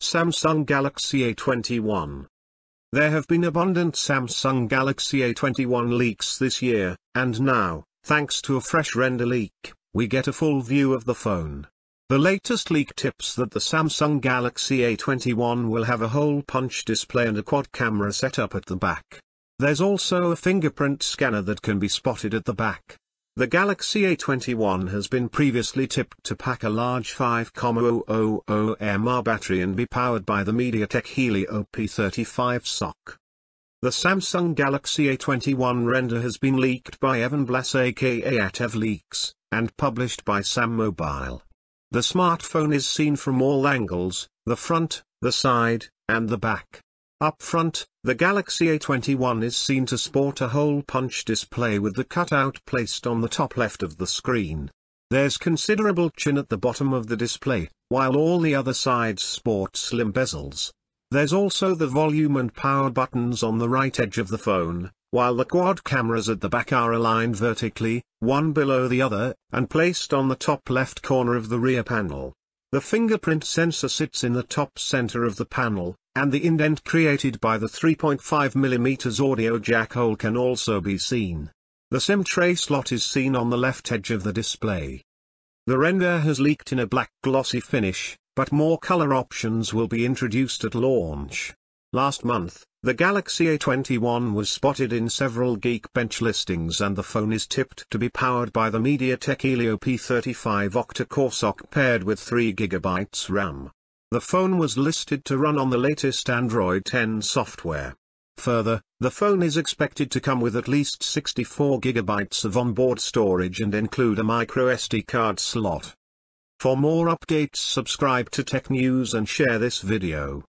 Samsung Galaxy A21. There have been abundant Samsung Galaxy A21 leaks this year, and now, thanks to a fresh render leak, we get a full view of the phone. The latest leak tips that the Samsung Galaxy A21 will have a hole-punch display and a quad camera setup at the back. There's also a fingerprint scanner that can be spotted at the back. The Galaxy A21 has been previously tipped to pack a large 5,000 mAh battery and be powered by the MediaTek Helio P35 SoC. The Samsung Galaxy A21 render has been leaked by Evan Blass aka @EvLeaks, and published by Sam Mobile. The smartphone is seen from all angles, the front, the side, and the back. Up front, the Galaxy A21 is seen to sport a hole-punch display with the cutout placed on the top left of the screen. There's considerable chin at the bottom of the display, while all the other sides sport slim bezels. There's also the volume and power buttons on the right edge of the phone, while the quad cameras at the back are aligned vertically, one below the other, and placed on the top left corner of the rear panel. The fingerprint sensor sits in the top center of the panel, and the indent created by the 3.5mm audio jack hole can also be seen. The SIM tray slot is seen on the left edge of the display. The render has leaked in a black glossy finish, but more color options will be introduced at launch. Last month, the Galaxy A21 was spotted in several Geekbench listings, and the phone is tipped to be powered by the MediaTek Helio P35 octa-core SoC paired with 3GB RAM. The phone was listed to run on the latest Android 10 software. Further, the phone is expected to come with at least 64GB of onboard storage and include a microSD card slot. For more updates, subscribe to Tech News and share this video.